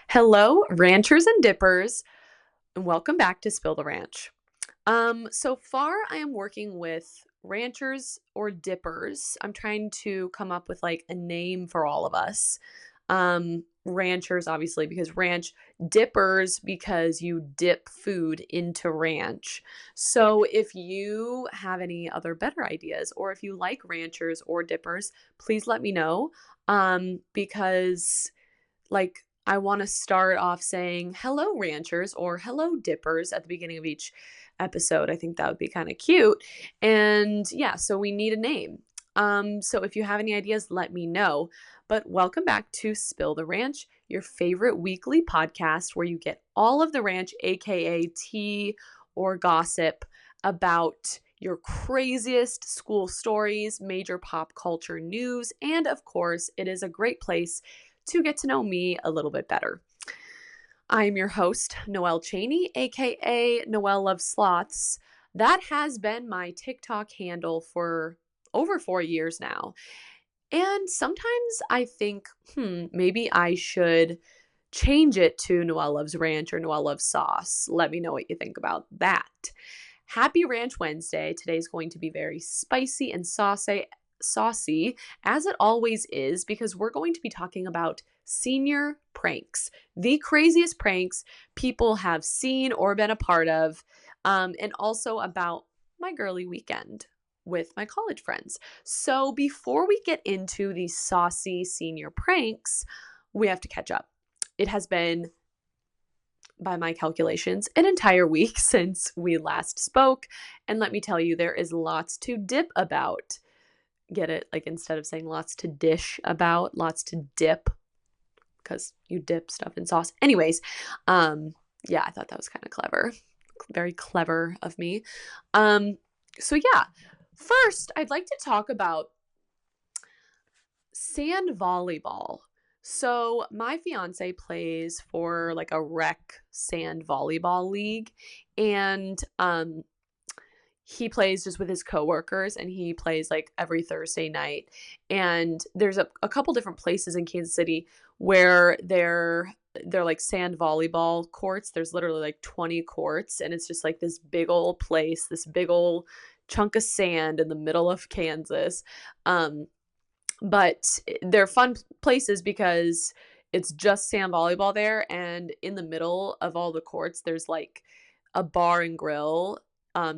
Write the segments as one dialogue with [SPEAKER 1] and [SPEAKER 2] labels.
[SPEAKER 1] Hello, ranchers and dippers, and welcome back to Spill the Ranch. So far I am working with ranchers or dippers. I'm trying to come up with like a name for all of us. Ranchers, obviously, because ranch, dippers, because you dip food into ranch. So if you have any other better ideas, or if you like ranchers or dippers, please let me know. Because like I want to start off saying hello ranchers or hello dippers at the beginning of each episode. I think that would be kind of cute. And yeah, so we need a name. So if you have any ideas, let me know. But welcome back to Spill the Ranch, your favorite weekly podcast where you get all of the ranch, aka tea or gossip about your craziest school stories, major pop culture news, and of course, it is a great place to get to know me a little bit better. I'm your host, Noelle Cheney, aka Noelle Loves Sloths. That has been my TikTok handle for over 4 years now. And sometimes I think, maybe I should change it to Noelle Loves Ranch or Noelle Loves Sauce. Let me know what you think about that. Happy Ranch Wednesday. Today's going to be very spicy and saucy, as it always is, because we're going to be talking about senior pranks, the craziest pranks people have seen or been a part of, and also about my girly weekend with my college friends. So before we get into these saucy senior pranks, we have to catch up. It has been, by my calculations, an entire week since we last spoke. And let me tell you, there is lots to dip about. Get it? Like instead of saying lots to dish about, lots to dip, because you dip stuff in sauce. Anyways, yeah, I thought that was kind of clever. Very clever of me. So yeah, first I'd like to talk about sand volleyball. So my fiance plays for like a rec sand volleyball league, and he plays just with his coworkers, and he plays like every Thursday night. And there's a couple different places in Kansas City where they're like sand volleyball courts. There's literally like 20 courts, and it's just like this big old place, this big old chunk of sand in the middle of Kansas. But they're fun places because it's just sand volleyball there, and in the middle of all the courts there's like a bar and grill.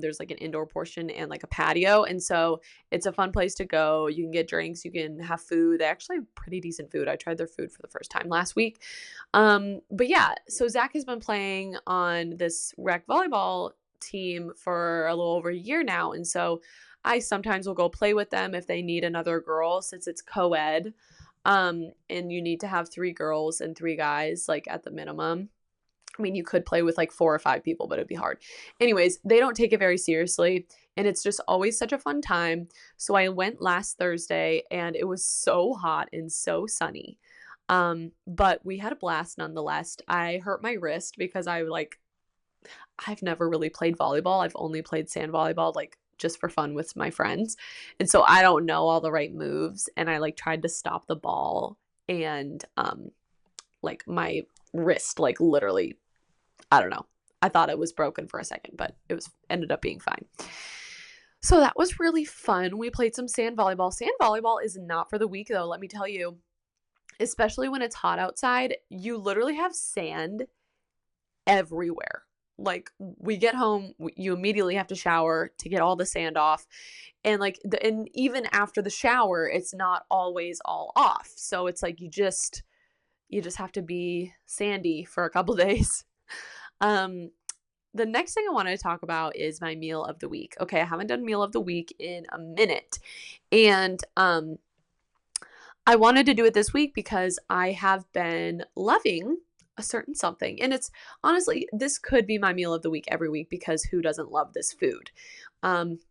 [SPEAKER 1] There's like an indoor portion and like a patio, and so it's a fun place to go. You can get drinks, you can have food. They actually have pretty decent food. I tried their food for the first time last week. But yeah, so Zach has been playing on this rec volleyball team for a little over a year now, and so I sometimes will go play with them if they need another girl, since it's co-ed. And you need to have 3 girls and 3 guys, like at the minimum. I mean, you could play with like 4 or 5 people, but it'd be hard. Anyways, they don't take it very seriously, and it's just always such a fun time. So I went last Thursday, and it was so hot and so sunny. But we had a blast nonetheless. I hurt my wrist because I've never really played volleyball. I've only played sand volleyball, like just for fun with my friends. And so I don't know all the right moves. And I like tried to stop the ball, and like my wrist, like literally, I don't know. I thought it was broken for a second, but it was ended up being fine. So that was really fun. We played some sand volleyball. Sand volleyball is not for the weak though, let me tell you. Especially when it's hot outside, you literally have sand everywhere. Like we get home, you immediately have to shower to get all the sand off, and and even after the shower, it's not always all off. So it's like you just have to be sandy for a couple days. Um, the next thing I wanted to talk about is my meal of the week. Okay, I haven't done meal of the week in a minute, and I wanted to do it this week because I have been loving a certain something. And it's honestly, this could be my meal of the week every week because who doesn't love this food?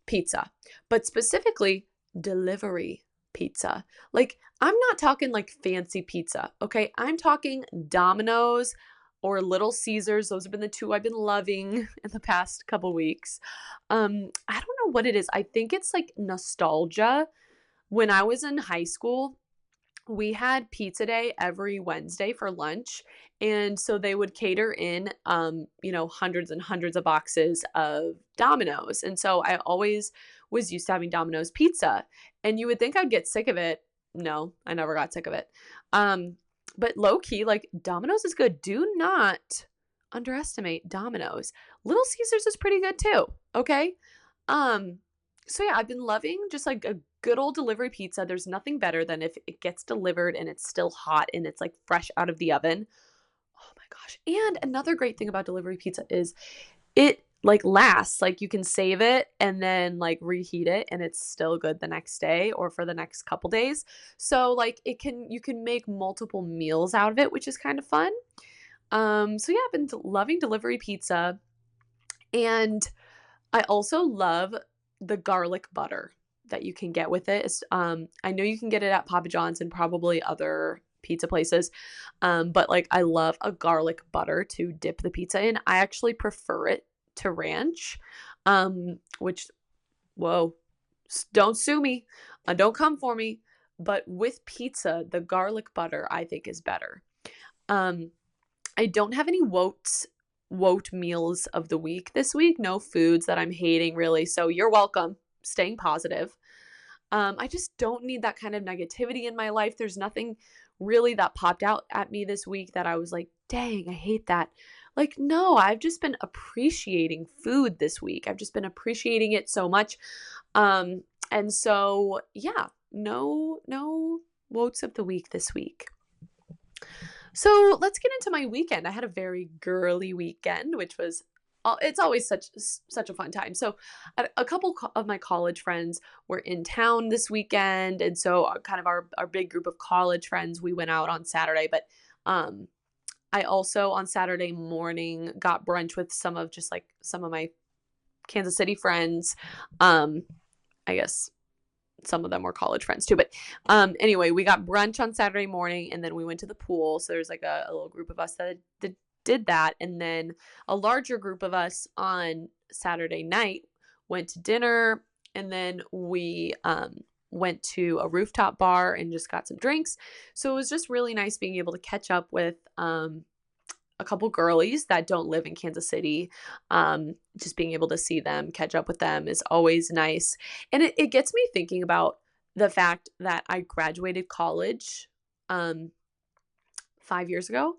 [SPEAKER 1] Pizza, but specifically delivery pizza. Like, I'm not talking like fancy pizza, okay? I'm talking Domino's or Little Caesars. Those have been the two I've been loving in the past couple weeks. I don't know what it is. I think it's like nostalgia. When I was in high school, we had pizza day every Wednesday for lunch. And so they would cater in, hundreds and hundreds of boxes of Domino's. And so I always was used to having Domino's pizza. And you would think I'd get sick of it. No, I never got sick of it. Um, but low key, like Domino's is good. Do not underestimate Domino's. Little Caesars is pretty good too. Okay. Um, so yeah, I've been loving just like a good old delivery pizza. There's nothing better than if it gets delivered and it's still hot and it's like fresh out of the oven. Oh my gosh. And another great thing about delivery pizza is it like lasts. Like you can save it and then like reheat it and it's still good the next day or for the next couple days. So like you can make multiple meals out of it, which is kind of fun. So yeah, I've been loving delivery pizza, and I also love the garlic butter that you can get with it. I know you can get it at Papa John's and probably other pizza places, but like I love a garlic butter to dip the pizza in. I actually prefer it to ranch, which, whoa, don't sue me, don't come for me. But with pizza, the garlic butter I think is better. Um, I don't have any wote meals of the week this week. No foods that I'm hating really. So you're welcome. Staying positive. I just don't need that kind of negativity in my life. There's nothing really that popped out at me this week that I was like, dang, I hate that. Like, no, I've just been appreciating food this week. I've just been appreciating it so much. And so yeah, no wotes of the week this week. So let's get into my weekend. I had a very girly weekend, which was it's always such a fun time. So a couple of my college friends were in town this weekend, and so kind of our big group of college friends, we went out on Saturday. But I also on Saturday morning got brunch with some of my Kansas City friends. I guess some of them were college friends too. But anyway, we got brunch on Saturday morning, and then we went to the pool. So there's like a little group of us that did that. And then a larger group of us on Saturday night went to dinner, and then we went to a rooftop bar and just got some drinks. So it was just really nice being able to catch up with a couple girlies that don't live in Kansas City. Just being able to see them, catch up with them is always nice. And it gets me thinking about the fact that I graduated college 5 years ago.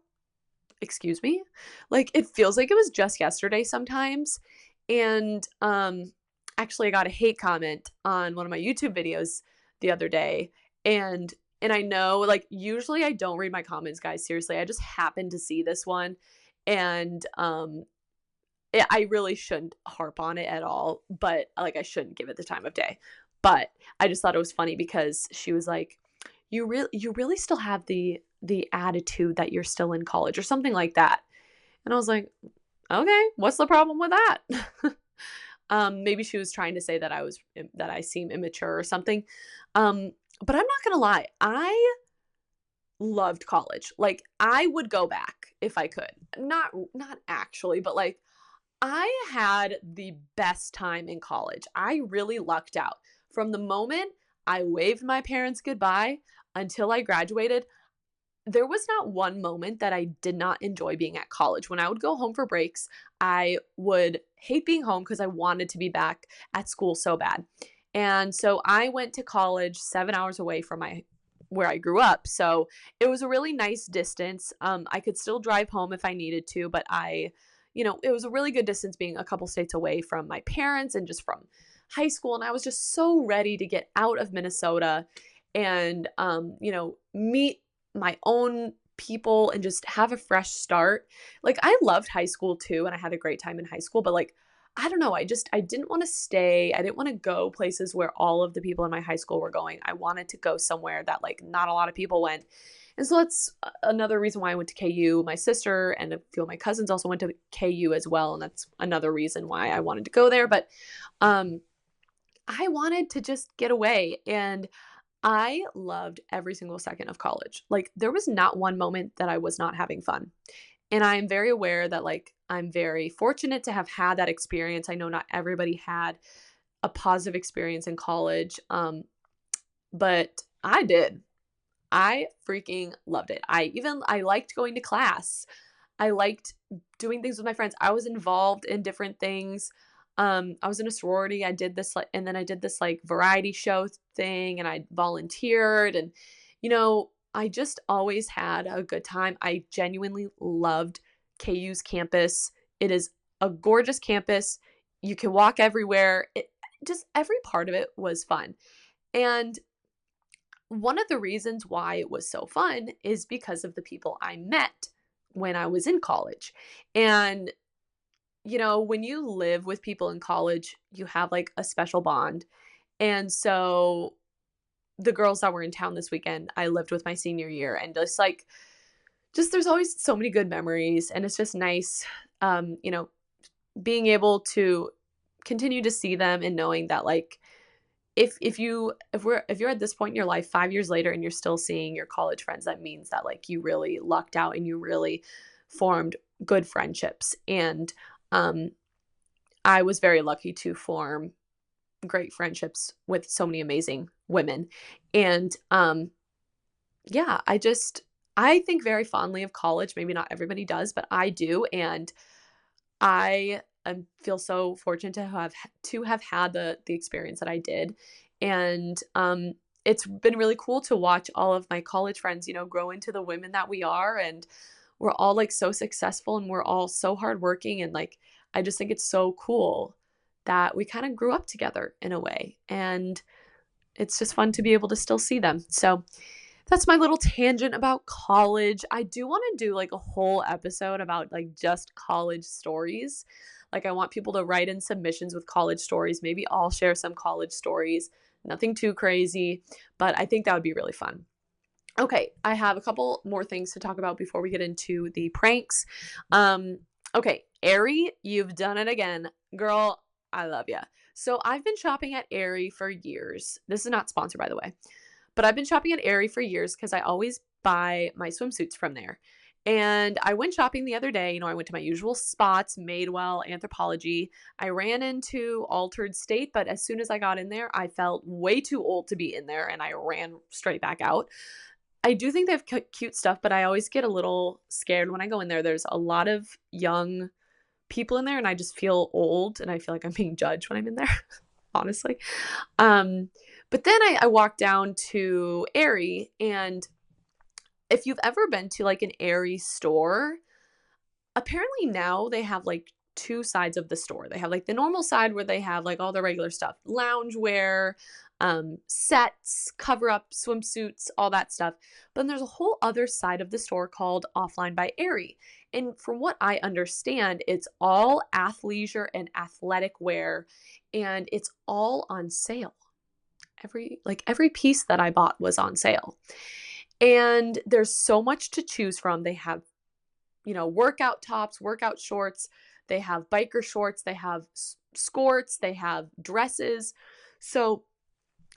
[SPEAKER 1] Excuse me. Like it feels like it was just yesterday sometimes. And actually I got a hate comment on one of my YouTube videos the other day. And I know, like, usually I don't read my comments, guys. Seriously, I just happened to see this one. And I really shouldn't harp on it at all. But, like, I shouldn't give it the time of day. But I just thought it was funny because she was like, you really still have the attitude that you're still in college or something like that. And I was like, okay, what's the problem with that? Maybe she was trying to say that I seem immature or something. But I'm not going to lie. I loved college. Like I would go back if I could. Not actually, but like I had the best time in college. I really lucked out. From the moment I waved my parents goodbye until I graduated, there was not one moment that I did not enjoy being at college. When I would go home for breaks, I would hate being home because I wanted to be back at school so bad. And so I went to college 7 hours away from where I grew up. So it was a really nice distance. I could still drive home if I needed to, but it was a really good distance being a couple states away from my parents and just from high school. And I was just so ready to get out of Minnesota and, meet my own people and just have a fresh start. Like I loved high school too, and I had a great time in high school, but like I don't know, I didn't want to stay. I didn't want to go places where all of the people in my high school were going. I wanted to go somewhere that like not a lot of people went. And so that's another reason why I went to KU. My sister and a few of my cousins also went to KU as well, and that's another reason why I wanted to go there. But I wanted to just get away, and I loved every single second of college. Like there was not one moment that I was not having fun. And I'm very aware that like I'm very fortunate to have had that experience. I know not everybody had a positive experience in college. But I did. I freaking loved it. I liked going to class. I liked doing things with my friends. I was involved in different things. I was in a sorority. I did this and then I did this like variety show thing, and I volunteered, and I just always had a good time. I genuinely loved KU's campus. It is a gorgeous campus. You can walk everywhere. Just every part of it was fun. And one of the reasons why it was so fun is because of the people I met when I was in college. And, when you live with people in college, you have like a special bond. And so the girls that were in town this weekend, I lived with my senior year, and just there's always so many good memories. And it's just nice, being able to continue to see them and knowing that like, if you're at this point in your life 5 years later and you're still seeing your college friends, that means that like you really lucked out and you really formed good friendships. And I was very lucky to form great friendships with so many amazing women. And yeah, I think very fondly of college. Maybe not everybody does, but I do. And I feel so fortunate to have had the experience that I did. And it's been really cool to watch all of my college friends, grow into the women that we are. And we're all like so successful, and we're all so hardworking. And like, I just think it's so cool that we kind of grew up together in a way. And it's just fun to be able to still see them. So that's my little tangent about college. I do want to do like a whole episode about like just college stories. Like, I want people to write in submissions with college stories. Maybe I'll share some college stories. Nothing too crazy, but I think that would be really fun. Okay, I have a couple more things to talk about before we get into the pranks. Okay, Aerie, you've done it again. Girl, I love ya. So I've been shopping at Aerie for years. This is not sponsored, by the way. But I've been shopping at Aerie for years because I always buy my swimsuits from there. And I went shopping the other day. I went to my usual spots, Madewell, Anthropologie. I ran into Altered State, but as soon as I got in there, I felt way too old to be in there, and I ran straight back out. I do think they have cute stuff, but I always get a little scared when I go in there. There's a lot of young people in there, and I just feel old, and I feel like I'm being judged when I'm in there, honestly. But then I walked down to Aerie, and if you've ever been to like an Aerie store, apparently now they have like two sides of the store. They have like the normal side where they have like all the regular stuff, loungewear, sets, cover up swimsuits, all that stuff. But then there's a whole other side of the store called Offline by Aerie. And from what I understand, it's all athleisure and athletic wear, and it's all on sale. Every piece that I bought was on sale. And there's so much to choose from. They have, workout tops, workout shorts, they have biker shorts, they have skirts, they have dresses. So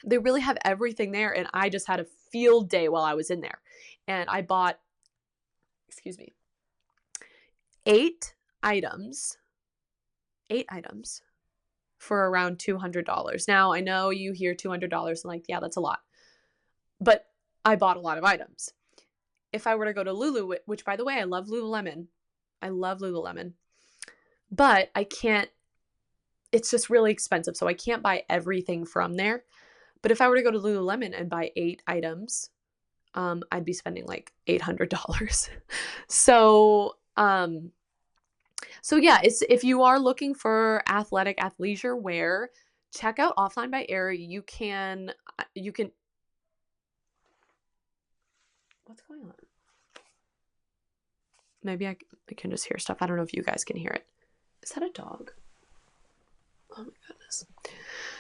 [SPEAKER 1] they really have everything there. And I just had a field day while I was in there. And I bought, 8 items for around $200. Now, I know you hear $200 and like, yeah, that's a lot. But I bought a lot of items. If I were to go to Lulu, which by the way, I love Lululemon. But I can't, it's just really expensive. So I can't buy everything from there. But if I were to go to Lululemon and buy 8 items, I'd be spending like $800. So yeah, if you are looking for athletic athleisure wear, check out Offline by Aerie. You can, what's going on? Maybe I can just hear stuff. I don't know if you guys can hear it. Is that a dog? Oh my goodness.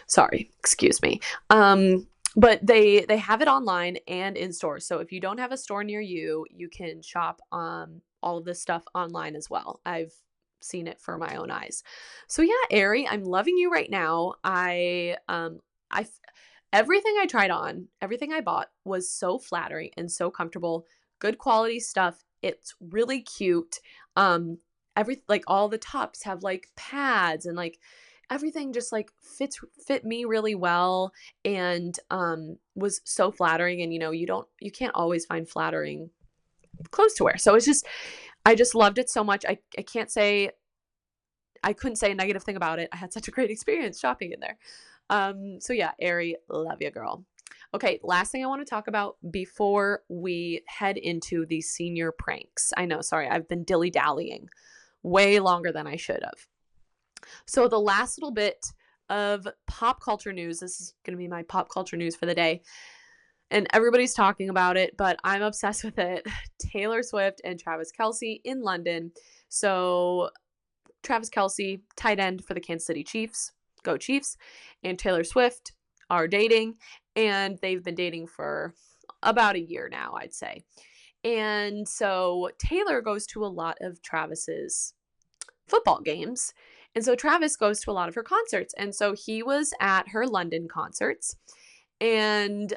[SPEAKER 1] Sorry, excuse me. But they have it online and in stores. So if you don't have a store near you, you can shop all of this stuff online as well. I've seen it for my own eyes. So yeah, Aerie, I'm loving you right now. Everything I tried on, everything I bought was so flattering and so comfortable. Good quality stuff. It's really cute. All the tops have like pads, and like everything just like fit me really well, and was so flattering. And you can't always find flattering clothes to wear. So I just loved it so much. I couldn't say a negative thing about it. I had such a great experience shopping in there. So yeah, Aerie, love you, girl. Okay, last thing I want to talk about before we head into the senior pranks. I know, sorry, I've been dilly-dallying way longer than I should have. So the last little bit of pop culture news, this is going to be my pop culture news for the day. And everybody's talking about it, but I'm obsessed with it. Taylor Swift and Travis Kelce in London. So Travis Kelce, tight end for the Kansas City Chiefs, go Chiefs, and Taylor Swift are dating, and they've been dating for about a year now, I'd say. And so Taylor goes to a lot of Travis's football games, and so Travis goes to a lot of her concerts. And so he was at her London concerts, and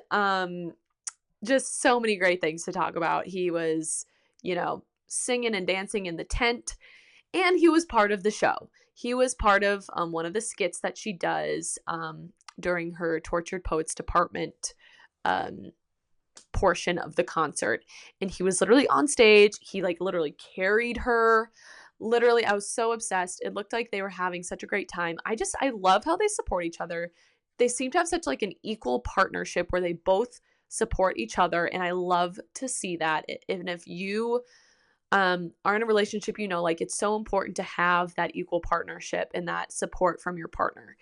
[SPEAKER 1] just so many great things to talk about. He was, singing and dancing in the tent, and he was part of the show. He was part of one of the skits that she does during her Tortured Poets Department portion of the concert. And he was literally on stage. He literally carried her. Literally, I was so obsessed. It looked like they were having such a great time. I love how they support each other. They seem to have such an equal partnership where they both support each other. And I love to see that. Even if you are in a relationship, it's so important to have that equal partnership and that support from your partner.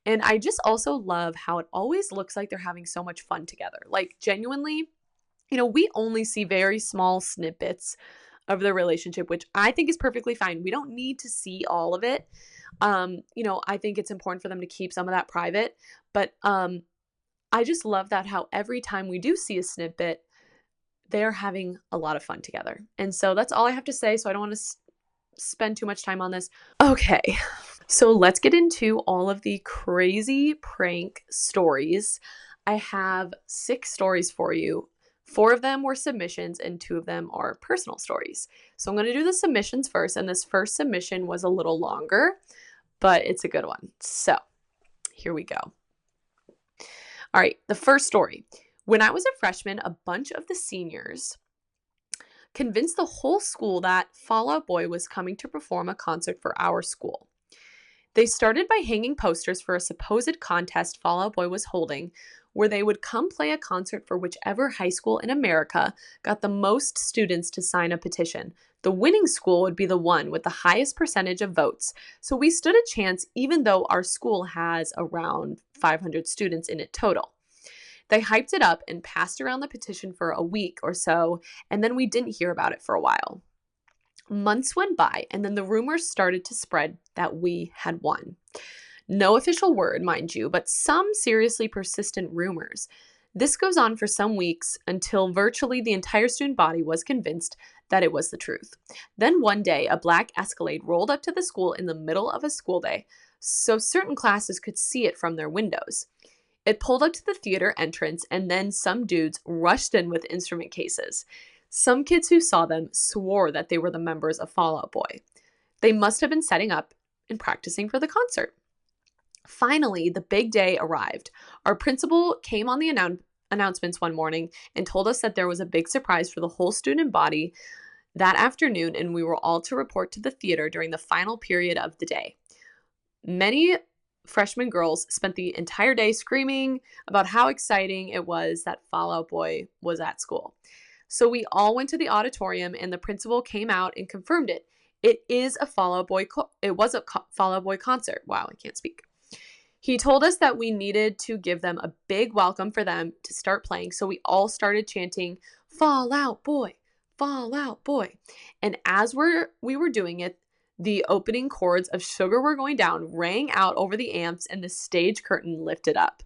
[SPEAKER 1] And I just also love how it always looks like they're having so much fun together. Genuinely, we only see very small snippets of their relationship, which I think is perfectly fine. We don't need to see all of it. I think it's important for them to keep some of that private, but I just love that how every time we do see a snippet, they're having a lot of fun together. And so that's all I have to say. So I don't want to spend too much time on this. Okay, so let's get into all of the crazy prank stories. I have 6 stories for you. 4 of them were submissions and 2 of them are personal stories. So I'm going to do the submissions first. And this first submission was a little longer, but it's a good one. So here we go. All right, the first story. When I was a freshman, a bunch of the seniors convinced the whole school that Fall Out Boy was coming to perform a concert for our school. They started by hanging posters for a supposed contest Fall Out Boy was holding, where they would come play a concert for whichever high school in America got the most students to sign a petition. The winning school would be the one with the highest percentage of votes, so we stood a chance even though our school has around 500 students in it total. They hyped it up and passed around the petition for a week or so, and then we didn't hear about it for a while. Months went by, and then the rumors started to spread that we had won. No official word, mind you, but some seriously persistent rumors. This goes on for some weeks until virtually the entire student body was convinced that it was the truth. Then one day, a black Escalade rolled up to the school in the middle of a school day, so certain classes could see it from their windows. It pulled up to the theater entrance, and then some dudes rushed in with instrument cases. Some kids who saw them swore that they were the members of Fall Out Boy. They must have been setting up and practicing for the concert. Finally, the big day arrived. Our principal came on the announcements one morning and told us that there was a big surprise for the whole student body that afternoon, and we were all to report to the theater during the final period of the day. Many freshman girls spent the entire day screaming about how exciting it was that Fall Out Boy was at school. So we all went to the auditorium, and the principal came out and confirmed it. It was a Fall Out Boy concert. Wow, I can't speak. He told us that we needed to give them a big welcome for them to start playing, so we all started chanting, "Fall Out Boy, Fall Out Boy." And as we were doing it, the opening chords of Sugar We're Going Down rang out over the amps, and the stage curtain lifted up.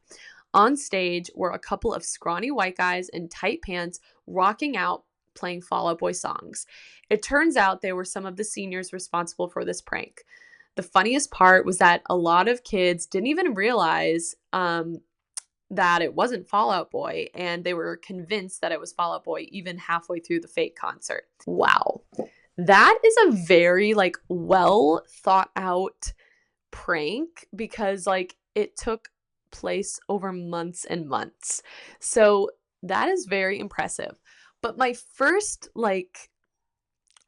[SPEAKER 1] On stage were a couple of scrawny white guys in tight pants rocking out, playing Fall Out Boy songs. It turns out they were some of the seniors responsible for this prank. The funniest part was that a lot of kids didn't even realize that it wasn't Fall Out Boy, and they were convinced that it was Fall Out Boy even halfway through the fake concert. Wow. That is a very well thought out prank because like it took place over months and months. So that is very impressive. But my first like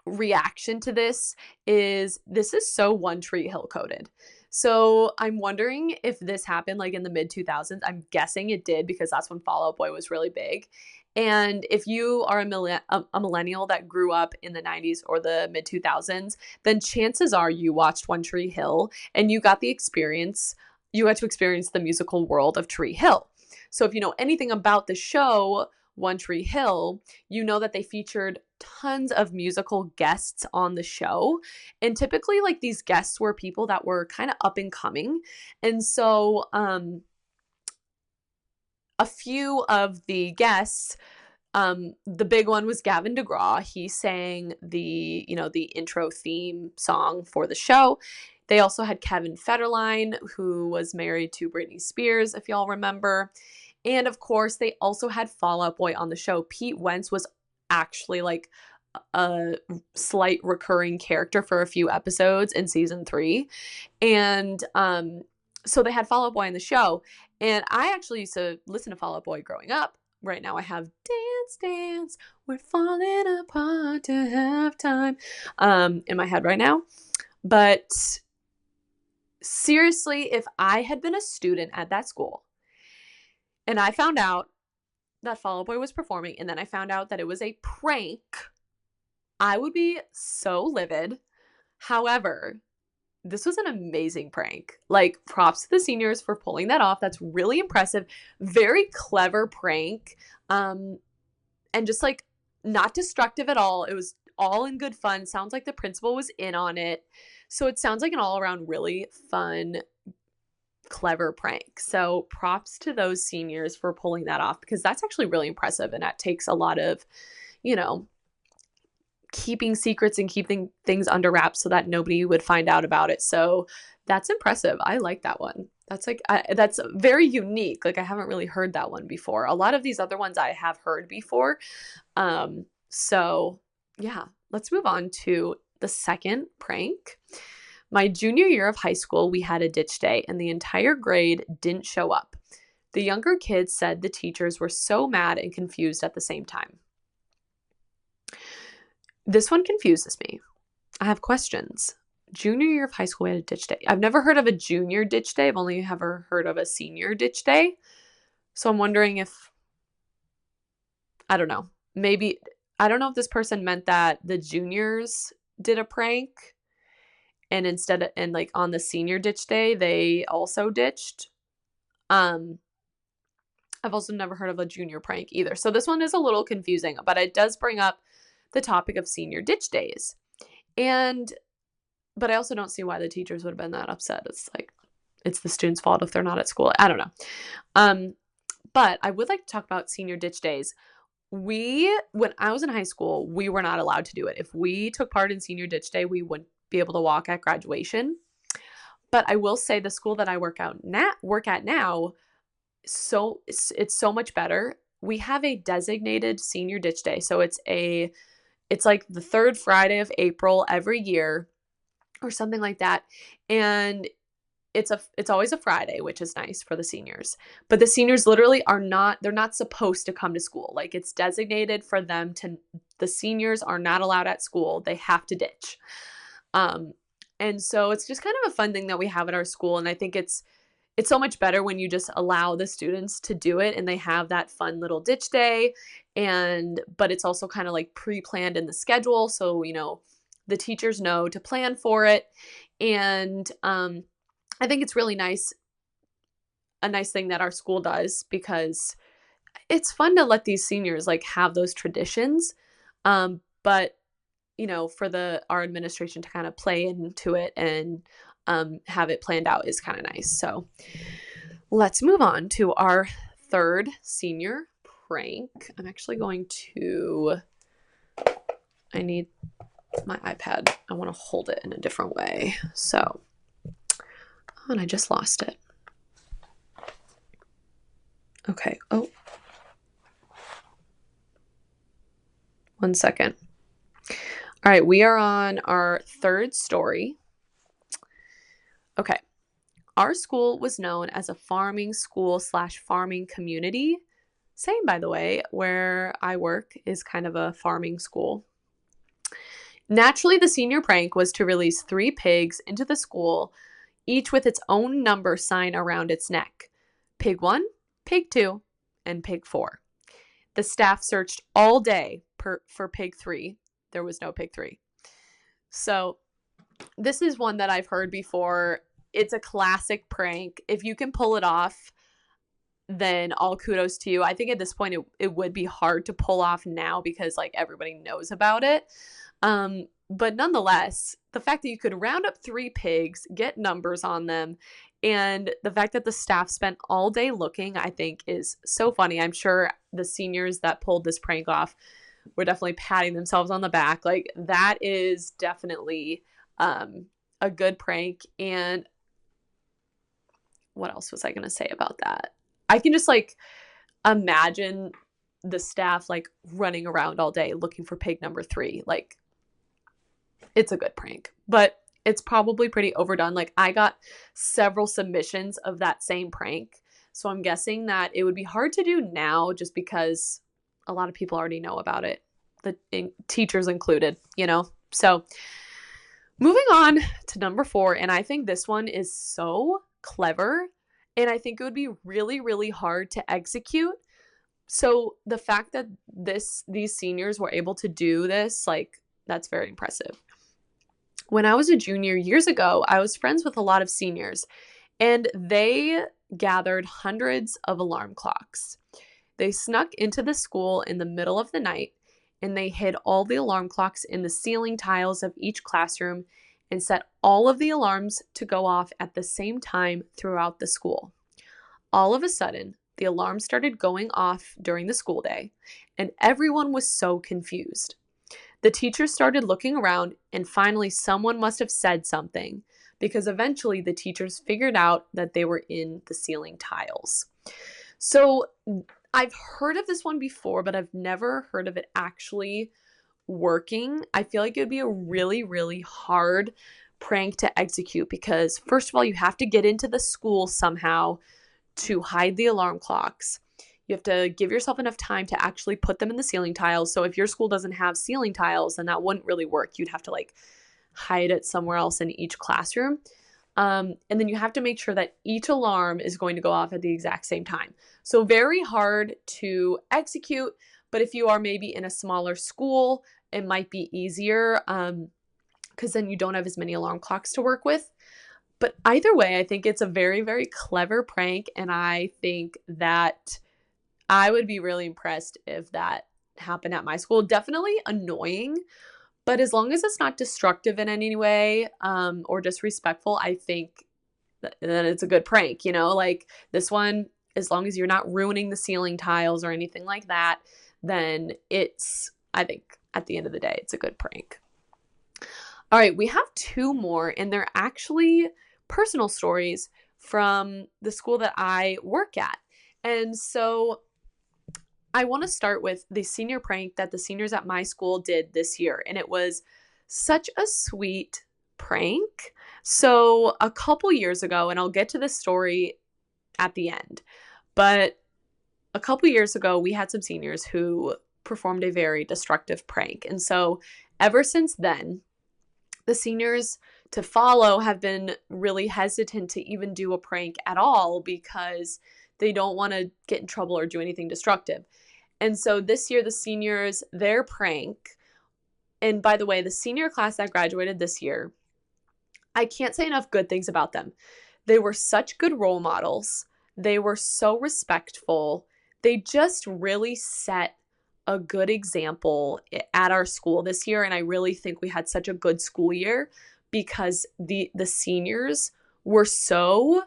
[SPEAKER 1] reaction to this is so One Tree Hill coded. So I'm wondering if this happened like in the mid 2000s. I'm guessing it did because that's when Fall Out Boy was really big. And if you are a millennial that grew up in the 90s or the mid 2000s, then chances are you watched One Tree Hill and you got the experience. You got to experience the musical world of Tree Hill. So if you know anything about the show One Tree Hill, you know that they featured tons of musical guests on the show. And typically, like, these guests were people that were kind of up and coming. And so, a few of the guests, the big one was Gavin DeGraw. He sang the intro theme song for the show. They also had Kevin Federline, who was married to Britney Spears, if y'all remember. And of course, they also had Fall Out Boy on the show. Pete Wentz was actually like a slight recurring character for a few episodes in season 3. And so they had Fall Out Boy on the show. And I actually used to listen to Fall Out Boy growing up. Right now I have Dance Dance, We're Falling Apart to Have Time in my head right now. But seriously, if I had been a student at that school and I found out that Fall Out Boy was performing and then I found out that it was a prank, I would be so livid. However, this was an amazing prank. Like, props to the seniors for pulling that off. That's really impressive. Very clever prank. And just like not destructive at all. It was all in good fun. Sounds like the principal was in on it. So it sounds like an all around really fun, clever prank. So props to those seniors for pulling that off because that's actually really impressive. And that takes a lot of, keeping secrets and keeping things under wraps so that nobody would find out about it. So that's impressive. I like that one. That's that's very unique. Like, I haven't really heard that one before. A lot of these other ones I have heard before. So yeah, let's move on to the second prank. My junior year of high school, we had a ditch day and the entire grade didn't show up. The younger kids said the teachers were so mad and confused at the same time. This one confuses me. I have questions. Junior year of high school, we had a ditch day. I've never heard of a junior ditch day. I've only ever heard of a senior ditch day. So I'm wondering if, I don't know, maybe, I don't know if this person meant that the juniors did a prank and like on the senior ditch day, they also ditched. I've also never heard of a junior prank either. So this one is a little confusing, but it does bring up the topic of senior ditch days. But I also don't see why the teachers would have been that upset. It's like, it's the students' fault if they're not at school. I don't know. But I would like to talk about senior ditch days. When I was in high school, we were not allowed to do it. If we took part in senior ditch day, we wouldn't be able to walk at graduation. But I will say the school that I work at now, so it's so much better. We have a designated senior ditch day. So it's like the third Friday of April every year or something like that. And it's always a Friday, which is nice for the seniors. But the seniors literally they're not supposed to come to school. Like, it's designated for them the seniors are not allowed at school. They have to ditch. And so it's just kind of a fun thing that we have at our school. And I think it's so much better when you just allow the students to do it and they have that fun little ditch day. But it's also kind of like pre-planned in the schedule. So, the teachers know to plan for it. And I think it's really nice, a nice thing that our school does because it's fun to let these seniors like have those traditions. But, for our administration to kind of play into it and have it planned out is kind of nice. So let's move on to our third senior prank. I'm actually I need my iPad. I want to hold it in a different way. So, and I just lost it. Okay. Oh, 1 second. All right. We are on our third story. Okay. Our school was known as a farming school / farming community. Same, by the way, where I work is kind of a farming school. Naturally, the senior prank was to release 3 pigs into the school, each with its own number sign around its neck. Pig 1, Pig 2, and Pig 4. The staff searched all day for Pig 3. There was no Pig 3. So this is one that I've heard before. It's a classic prank. If you can pull it off, then all kudos to you. I think at this point it would be hard to pull off now because like everybody knows about it. But nonetheless, the fact that you could round up 3 pigs, get numbers on them, and the fact that the staff spent all day looking, I think is so funny. I'm sure the seniors that pulled this prank off were definitely patting themselves on the back. Like, that is definitely a good prank. And what else was I going to say about that? I can just like imagine the staff like running around all day looking for pig number 3. Like, it's a good prank, but it's probably pretty overdone. Like, I got several submissions of that same prank, so I'm guessing that it would be hard to do now just because a lot of people already know about it, the teachers included, you know? So moving on to number 4, and I think this one is so clever, and I think it would be really, really hard to execute. So the fact that these seniors were able to do this, like, that's very impressive. When I was a junior years ago, I was friends with a lot of seniors, and they gathered hundreds of alarm clocks. They snuck into the school in the middle of the night, and they hid all the alarm clocks in the ceiling tiles of each classroom and set all of the alarms to go off at the same time throughout the school. All of a sudden, the alarm started going off during the school day, and everyone was so confused. The teachers started looking around, and finally someone must have said something, because eventually the teachers figured out that they were in the ceiling tiles. So I've heard of this one before, but I've never heard of it actually working. I feel like it would be a really, really hard prank to execute because, first of all, you have to get into the school somehow to hide the alarm clocks. You have to give yourself enough time to actually put them in the ceiling tiles. So if your school doesn't have ceiling tiles, then that wouldn't really work. You'd have to like hide it somewhere else in each classroom. And then you have to make sure that each alarm is going to go off at the exact same time. So very hard to execute, but if you are maybe in a smaller school, it might be easier because then you don't have as many alarm clocks to work with. But either way, I think it's a very, very clever prank, and I think that I would be really impressed if that happened at my school. Definitely annoying, but as long as it's not destructive in any way or disrespectful, I think that it's a good prank, you know? Like this one, as long as you're not ruining the ceiling tiles or anything like that, then I think at the end of the day, it's a good prank. All right, we have 2 more, and they're actually personal stories from the school that I work at. And so I want to start with the senior prank that the seniors at my school did this year, and it was such a sweet prank. So a couple years ago, and I'll get to this story at the end, but a couple years ago, we had some seniors who performed a very destructive prank. And so ever since then, the seniors to follow have been really hesitant to even do a prank at all because they don't want to get in trouble or do anything destructive. And so this year, the seniors, their prank, and by the way, the senior class that graduated this year, I can't say enough good things about them. They were such good role models. They were so respectful. They just really set a good example at our school this year. And I really think we had such a good school year because the seniors were so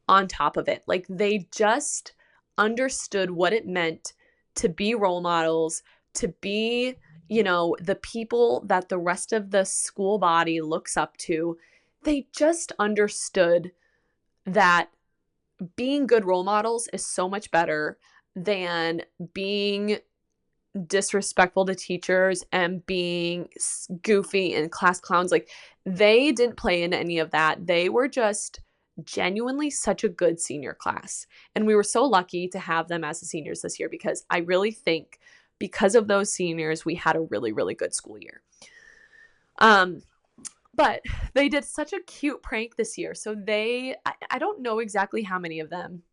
[SPEAKER 1] on top of it. Like they just understood what it meant to be role models, to be, the people that the rest of the school body looks up to. They just understood that being good role models is so much better than being disrespectful to teachers and being goofy and class clowns. Like they didn't play into any of that. They were just genuinely such a good senior class. And we were so lucky to have them as the seniors this year, because I really think because of those seniors, we had a really, really good school year. But they did such a cute prank this year. So I don't know exactly how many of them.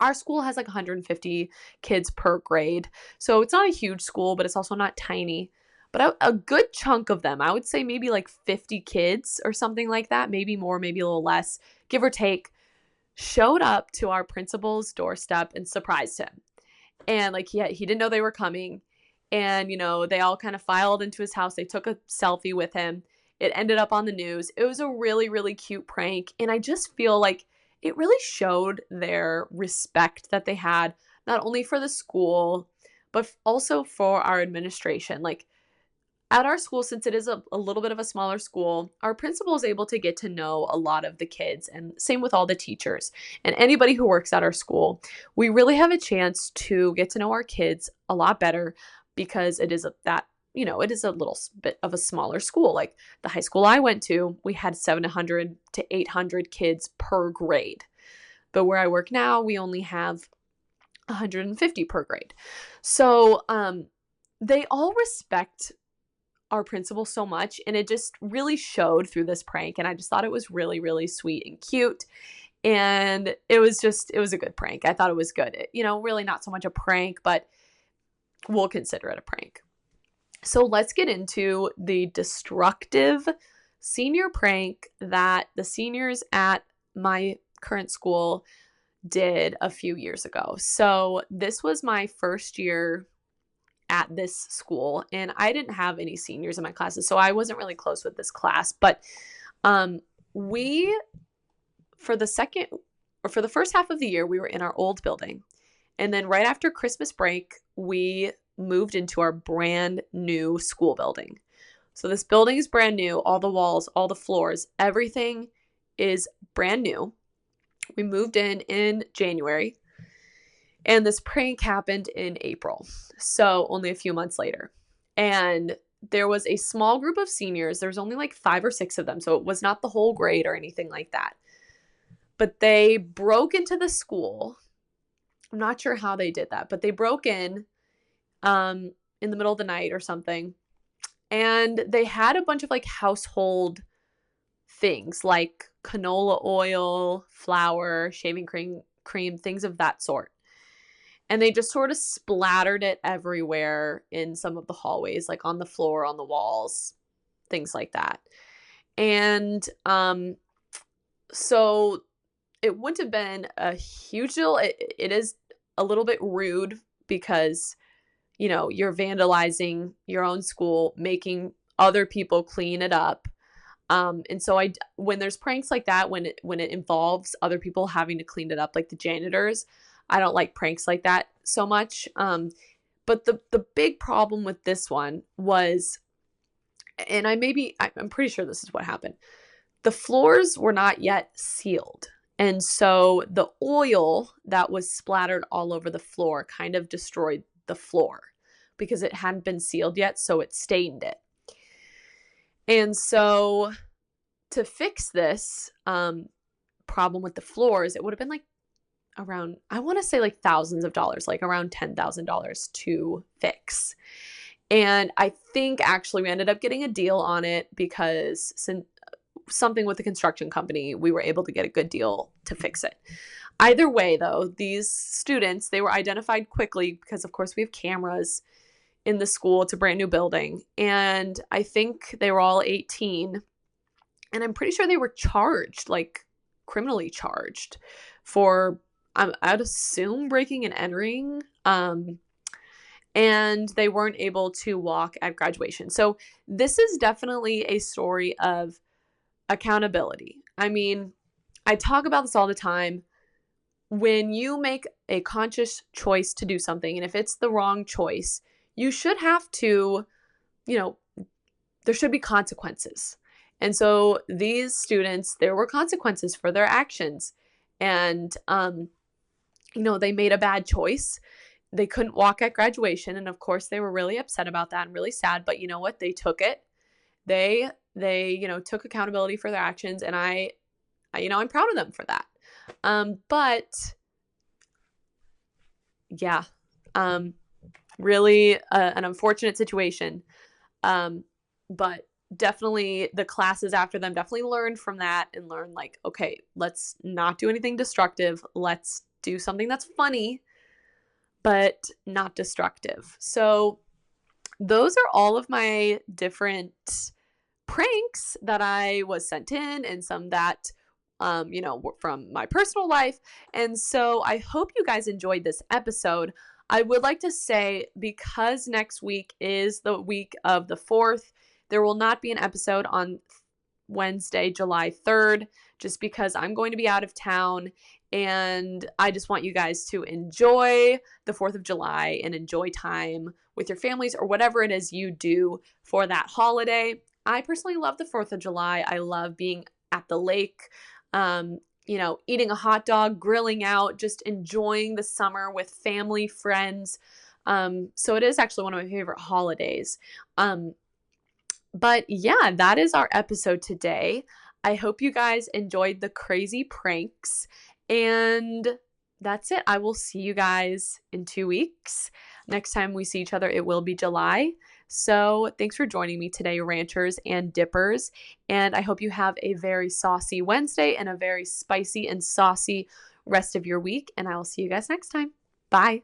[SPEAKER 1] Our school has like 150 kids per grade. So it's not a huge school, but it's also not tiny. But a good chunk of them, I would say maybe like 50 kids or something like that, maybe more, maybe a little less, give or take, showed up to our principal's doorstep and surprised him. And like he didn't know they were coming. And, they all kind of filed into his house. They took a selfie with him. It ended up on the news. It was a really, really cute prank. And I just feel like it really showed their respect that they had, not only for the school, but also for our administration. Like, at our school, since it is a little bit of a smaller school, our principal is able to get to know a lot of the kids, and same with all the teachers and anybody who works at our school. We really have a chance to get to know our kids a lot better, because it is it is a little bit of a smaller school. Like the high school I went to, we had 700 to 800 kids per grade. But where I work now, we only have 150 per grade. So they all respect our principal so much, and it just really showed through this prank. And I just thought it was really, really sweet and cute. And it was a good prank. I thought it was good. Really not so much a prank, but we'll consider it a prank. So let's get into the destructive senior prank that the seniors at my current school did a few years ago. So this was my first year at this school, and I didn't have any seniors in my classes, so I wasn't really close with this class. But we, for the first half of the year, we were in our old building. And then right after Christmas break, we moved into our brand new school building. So this building is brand new. All the walls, all the floors, everything is brand new. We moved in January, and this prank happened in April. So only a few months later. And there was a small group of seniors. There was only like 5 or 6 of them. So it was not the whole grade or anything like that. But they broke into the school. I'm not sure how they did that, but they broke in the middle of the night or something. And they had a bunch of like household things like canola oil, flour, shaving cream, things of that sort. And they just sort of splattered it everywhere in some of the hallways, like on the floor, on the walls, things like that. And so it wouldn't have been a huge deal. It is a little bit rude, because you're vandalizing your own school, making other people clean it up. And so when there's pranks like that, when it involves other people having to clean it up, like the janitors, I don't like pranks like that so much. But the big problem with this one was, and I'm pretty sure this is what happened. The floors were not yet sealed. And so the oil that was splattered all over the floor kind of destroyed the floor, because it hadn't been sealed yet, so it stained it. And so to fix this problem with the floors, it would have been like around, I want to say like thousands of dollars, like around $10,000 to fix. And I think actually we ended up getting a deal on it, because since something with the construction company, we were able to get a good deal to fix it. Either way, though, these students, they were identified quickly, because of course we have cameras in the school. It's a brand new building. And I think they were all 18. And I'm pretty sure they were charged, like criminally charged, for, I'd assume, breaking and entering. And they weren't able to walk at graduation. So this is definitely a story of accountability. I mean, I talk about this all the time. When you make a conscious choice to do something, and if it's the wrong choice, you should have to, there should be consequences. And so these students, there were consequences for their actions. And, they made a bad choice. They couldn't walk at graduation. And of course, they were really upset about that and really sad. But you know what? They took it. They took accountability for their actions. And I I'm proud of them for that. But yeah, really an unfortunate situation. But definitely the classes after them definitely learned from that and learned like, okay, let's not do anything destructive. Let's do something that's funny, but not destructive. So those are all of my different pranks that I was sent in and some that from my personal life. And so I hope you guys enjoyed this episode. I would like to say, because next week is the week of the 4th, there will not be an episode on Wednesday, July 3rd, just because I'm going to be out of town and I just want you guys to enjoy the 4th of July and enjoy time with your families or whatever it is you do for that holiday. I personally love the 4th of July. I love being at the lake, eating a hot dog, grilling out, just enjoying the summer with family, friends. So it is actually one of my favorite holidays. But yeah, that is our episode today. I hope you guys enjoyed the crazy pranks. And that's it. I will see you guys in 2 weeks. Next time we see each other, it will be July. So thanks for joining me today, ranchers and dippers. And I hope you have a very saucy Wednesday and a very spicy and saucy rest of your week. And I will see you guys next time. Bye.